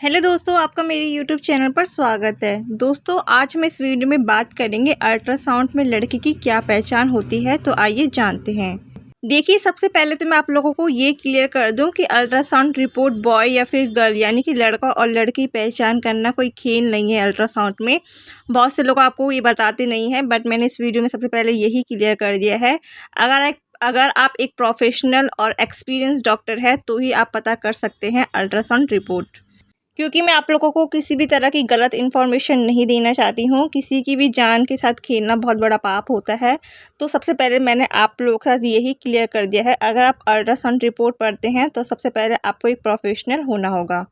Hello दोस्तों, आपका मेरे यूट्यूब चैनल पर स्वागत है। दोस्तों, आज हम इस वीडियो में बात करेंगे अल्ट्रासाउंड में लड़की की क्या पहचान होती है। तो आइए जानते हैं। देखिए, सबसे पहले तो मैं आप लोगों को ये क्लियर कर दूं कि अल्ट्रासाउंड रिपोर्ट बॉय या फिर गर्ल यानी कि लड़का और लड़की पहचान करना कोई खेल नहीं है। अल्ट्रासाउंड में बहुत से लोग आपको ये बताते नहीं हैं, बट मैंने इस वीडियो में सबसे पहले यही क्लियर कर दिया है। अगर आप एक प्रोफेशनल और एक्सपीरियंस डॉक्टर है तो ही आप पता कर सकते हैं अल्ट्रासाउंड रिपोर्ट, क्योंकि मैं आप लोगों को किसी भी तरह की गलत इन्फॉर्मेशन नहीं देना चाहती हूँ। किसी की भी जान के साथ खेलना बहुत बड़ा पाप होता है। तो सबसे पहले मैंने आप लोगों के साथ यही क्लियर कर दिया है, अगर आप अल्ट्रासाउंड रिपोर्ट पढ़ते हैं तो सबसे पहले आपको एक प्रोफेशनल होना होगा।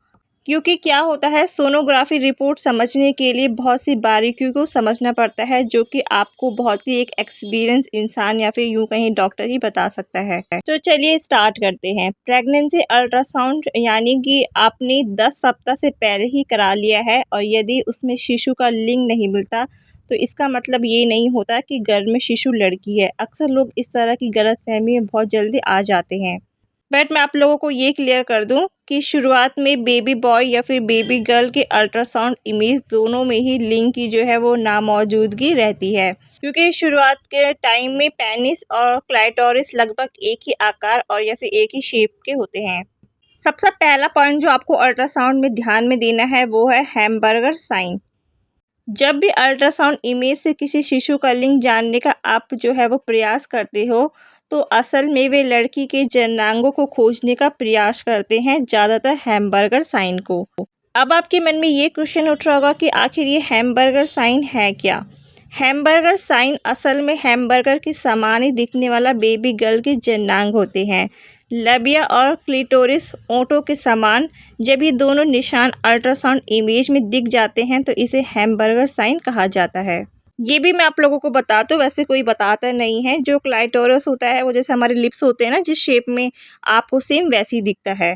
क्योंकि क्या होता है, सोनोग्राफी रिपोर्ट समझने के लिए बहुत सी बारीकियों को समझना पड़ता है, जो कि आपको बहुत ही एक एक्सपीरियंस इंसान या फिर यूं कहीं डॉक्टर ही बता सकता है। तो चलिए स्टार्ट करते हैं। प्रेगनेंसी अल्ट्रासाउंड यानी कि आपने 10 सप्ताह से पहले ही करा लिया है और यदि उसमें शिशु का लिंग नहीं मिलता तो इसका मतलब ये नहीं होता कि गर्भ में शिशु लड़की है। अक्सर लोग इस तरह की गलतफहमी में बहुत जल्दी आ जाते हैं। बट मैं आप लोगों को ये क्लियर कर दूं कि शुरुआत में बेबी बॉय या फिर बेबी गर्ल के अल्ट्रासाउंड इमेज दोनों में ही लिंग की जो है वो नामौजूदगी रहती है, क्योंकि शुरुआत के टाइम में पेनिस और क्लाइटोरिस लगभग एक ही आकार और या फिर एक ही शेप के होते हैं। सबसे पहला पॉइंट जो आपको अल्ट्रासाउंड में ध्यान में देना है वो है हैमबर्गर साइन। जब भी अल्ट्रासाउंड इमेज से किसी शिशु का लिंग जानने का आप जो है वो प्रयास करते हो तो असल में वे लड़की के जननांगों को खोजने का प्रयास करते हैं, ज़्यादातर हैमबर्गर साइन को। अब आपके मन में ये क्वेश्चन उठ रहा होगा कि आखिर ये हैमबर्गर साइन है क्या। हैमबर्गर साइन असल में हैमबर्गर के समान ही दिखने वाला बेबी गर्ल के जननांग होते हैं। लबिया और क्लिटोरिस ओंठों के समान जब ये दोनों निशान अल्ट्रासाउंड इमेज में दिख जाते हैं तो इसे हैमबर्गर साइन कहा जाता है। ये भी मैं आप लोगों को बता दूं, वैसे कोई बताता नहीं है। जो क्लाइटोरस होता है वो जैसे हमारे लिप्स होते हैं ना, जिस शेप में आपको सेम वैसी दिखता है,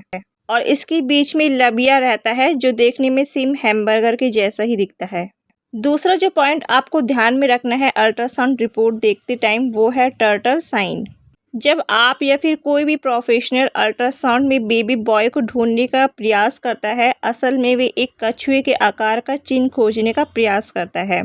और इसके बीच में लबिया रहता है जो देखने में सेम हैमबर्गर के जैसा ही दिखता है। दूसरा जो पॉइंट आपको ध्यान में रखना है अल्ट्रासाउंड रिपोर्ट देखते टाइम वो है टर्टल साइन। जब आप या फिर कोई भी प्रोफेशनल अल्ट्रासाउंड में बेबी बॉय को ढूंढने का प्रयास करता है, असल में वे एक कछुए के आकार का चिन्ह खोजने का प्रयास करता है।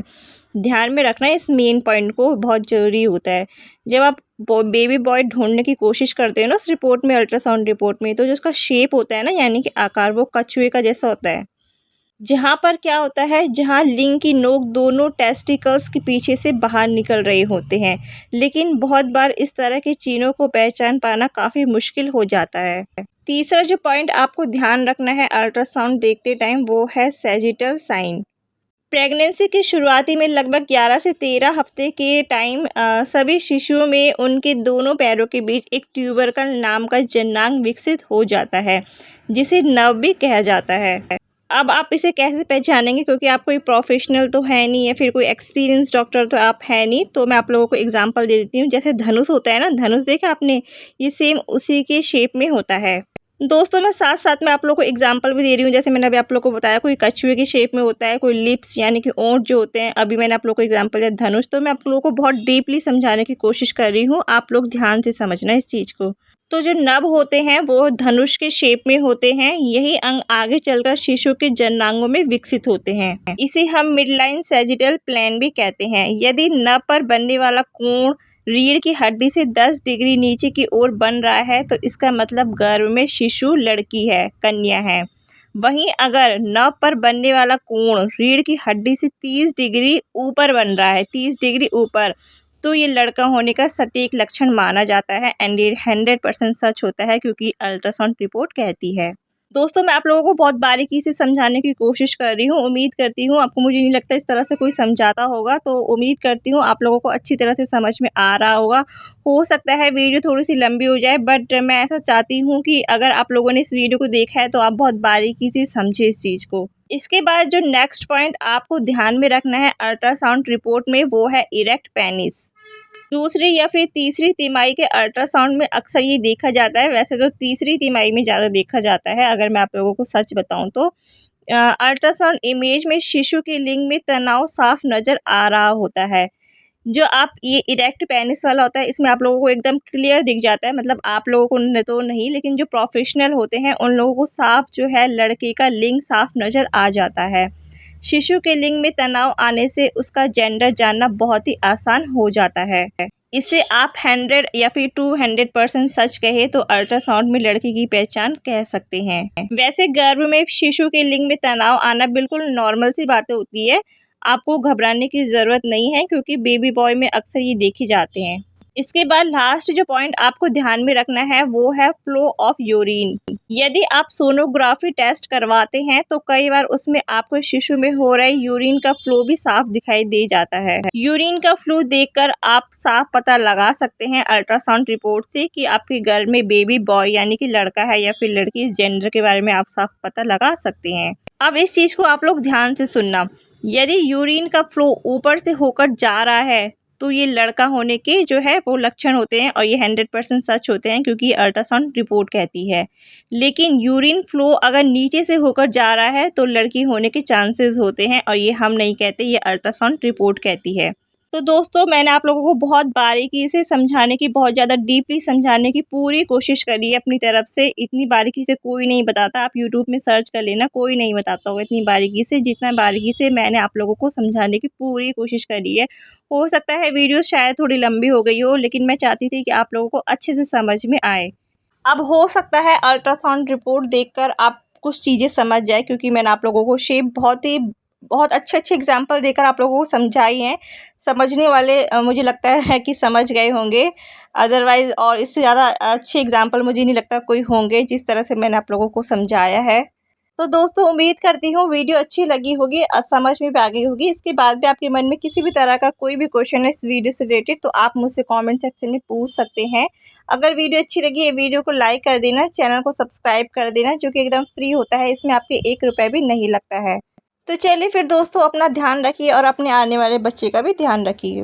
ध्यान में रखना इस मेन पॉइंट को, बहुत ज़रूरी होता है। जब आप बेबी बॉय ढूंढने की कोशिश करते हो ना उस रिपोर्ट में, अल्ट्रासाउंड रिपोर्ट में, तो जो उसका शेप होता है ना यानी कि आकार, वो कछुए का जैसा होता है। जहाँ पर क्या होता है, जहाँ लिंग की नोक दोनों टेस्टिकल्स के पीछे से बाहर निकल रहे होते हैं। लेकिन बहुत बार इस तरह के चिन्हों को पहचान पाना काफ़ी मुश्किल हो जाता है। तीसरा जो पॉइंट आपको ध्यान रखना है अल्ट्रासाउंड देखते टाइम वो है सैजिटल साइन। प्रेगनेंसी की शुरुआती में लगभग 11 से 13 हफ्ते के टाइम सभी शिशुओं में उनके दोनों पैरों के बीच एक ट्यूबरकल नाम का जननांग विकसित हो जाता है, जिसे नर्व भी कहा जाता है। अब आप इसे कैसे पहचानेंगे, क्योंकि आप कोई प्रोफेशनल तो है नहीं या फिर कोई एक्सपीरियंस डॉक्टर तो आप है नहीं। तो मैं आप लोगों को एग्जांपल दे देती हूँ। जैसे धनुष होता है ना, धनुष देखा आपने, ये सेम उसी के शेप में होता है। दोस्तों, मैं साथ साथ में आप लोगों को एग्जांपल भी दे रही हूँ। जैसे मैंने अभी आप लोगों को बताया, कोई कछुए के शेप में होता है, कोई लिप्स यानी कि ओंठ जो होते हैं। अभी मैंने आप लोगों को एग्जांपल दिया धनुष। तो मैं आप लोगों को बहुत डीपली समझाने की कोशिश कर रही हूँ, आप लोग ध्यान से समझना इस चीज़ को। तो जो नभ होते हैं वो धनुष के शेप में होते हैं। यही अंग आगे चलकर शिशु के जननांगों में विकसित होते हैं। इसे हम मिडलाइन सैजिटल प्लेन भी कहते हैं। यदि नभ पर बनने वाला कोण रीढ़ की हड्डी से 10 डिग्री नीचे की ओर बन रहा है तो इसका मतलब गर्भ में शिशु लड़की है, कन्या है। वहीं अगर नभ पर बनने वाला कोण रीढ़ की हड्डी से 30 डिग्री ऊपर बन रहा है, 30 डिग्री ऊपर, तो ये लड़का होने का सटीक लक्षण माना जाता है। एंड ये 100% सच होता है, क्योंकि अल्ट्रासाउंड रिपोर्ट कहती है। दोस्तों, मैं आप लोगों को बहुत बारीकी से समझाने की कोशिश कर रही हूँ। उम्मीद करती हूँ आपको, मुझे नहीं लगता इस तरह से कोई समझाता होगा, तो उम्मीद करती हूँ आप लोगों को अच्छी तरह से समझ में आ रहा होगा। हो सकता है वीडियो थोड़ी सी लंबी हो जाए, बट मैं ऐसा चाहती हूँ कि अगर आप लोगों ने इस वीडियो को देखा है तो आप बहुत बारीकी से समझे इस चीज़ को। इसके बाद जो नेक्स्ट पॉइंट आपको ध्यान में रखना है अल्ट्रासाउंड रिपोर्ट में वो है इरेक्ट पेनिस। दूसरी या फिर तीसरी तिमाही के अल्ट्रासाउंड में अक्सर ये देखा जाता है। वैसे तो तीसरी तिमाही में ज़्यादा देखा जाता है, अगर मैं आप लोगों को सच बताऊं तो। अल्ट्रासाउंड इमेज में शिशु के लिंग में तनाव साफ नज़र आ रहा होता है। जो आप ये इरेक्ट पेनिस वाला होता है इसमें आप लोगों को एकदम क्लियर दिख जाता है, मतलब आप लोगों को तो नहीं, लेकिन जो प्रोफेशनल होते हैं उन लोगों को साफ जो है लड़के का लिंग साफ नज़र आ जाता है। शिशु के लिंग में तनाव आने से उसका जेंडर जानना बहुत ही आसान हो जाता है। इसे आप 100 या फिर 200% सच कहे तो अल्ट्रासाउंड में लड़की की पहचान कह सकते हैं। वैसे गर्भ में शिशु के लिंग में तनाव आना बिल्कुल नॉर्मल सी बातें होती है, आपको घबराने की ज़रूरत नहीं है क्योंकि बेबी बॉय में अक्सर ये देखे जाते हैं। इसके बाद लास्ट जो पॉइंट आपको ध्यान में रखना है वो है फ्लो ऑफ यूरिन। यदि आप सोनोग्राफी टेस्ट करवाते हैं तो कई बार उसमें आपको शिशु में हो रहे यूरिन का फ्लो भी साफ दिखाई दे जाता है। यूरिन का फ्लो देखकर आप साफ पता लगा सकते हैं अल्ट्रासाउंड रिपोर्ट से कि आपके घर में बेबी बॉय यानी कि लड़का है या फिर लड़की, इस जेंडर के बारे में आप साफ पता लगा सकते हैं। अब इस चीज़ को आप लोग ध्यान से सुनना, यदि यूरिन का फ्लो ऊपर से होकर जा रहा है तो ये लड़का होने के जो है वो लक्षण होते हैं और ये 100% सच होते हैं क्योंकि अल्ट्रासाउंड रिपोर्ट कहती है। लेकिन यूरिन फ्लो अगर नीचे से होकर जा रहा है तो लड़की होने के चांसेस होते हैं और ये हम नहीं कहते, ये अल्ट्रासाउंड रिपोर्ट कहती है। तो दोस्तों मैंने आप लोगों को बहुत बारीकी से समझाने की, बहुत ज़्यादा डीपली समझाने की पूरी कोशिश करी है अपनी तरफ से। इतनी बारीकी से कोई नहीं बताता, आप यूट्यूब में सर्च कर लेना, कोई नहीं बताता होगा इतनी बारीकी से जितना बारीकी से मैंने आप लोगों को समझाने की पूरी कोशिश करी है। हो सकता है वीडियो शायद थोड़ी लंबी हो गई हो, लेकिन मैं चाहती थी कि आप लोगों को अच्छे से समझ में आए। अब हो सकता है अल्ट्रासाउंड रिपोर्ट देखकर आप कुछ चीज़ें समझ जाए क्योंकि मैंने आप लोगों को शेप बहुत अच्छे एग्जाम्पल देकर आप लोगों को समझाई हैं। समझने वाले मुझे लगता है कि समझ गए होंगे, अदरवाइज़ और इससे ज़्यादा अच्छे एग्जाम्पल मुझे नहीं लगता कोई होंगे जिस तरह से मैंने आप लोगों को समझाया है। तो दोस्तों उम्मीद करती हूँ वीडियो अच्छी लगी होगी और समझ में भी आ गई होगी। इसके बाद भी आपके मन में किसी भी तरह का कोई भी क्वेश्चन है इस वीडियो से रिलेटेड तो आप मुझसे कमेंट सेक्शन में पूछ सकते हैं। अगर वीडियो अच्छी लगी है वीडियो को लाइक कर देना, चैनल को सब्सक्राइब कर देना जो कि एकदम फ्री होता है, इसमें आपके 1 रुपये भी नहीं लगता है। तो चलिए फिर दोस्तों अपना ध्यान रखिए और अपने आने वाले बच्चे का भी ध्यान रखिए।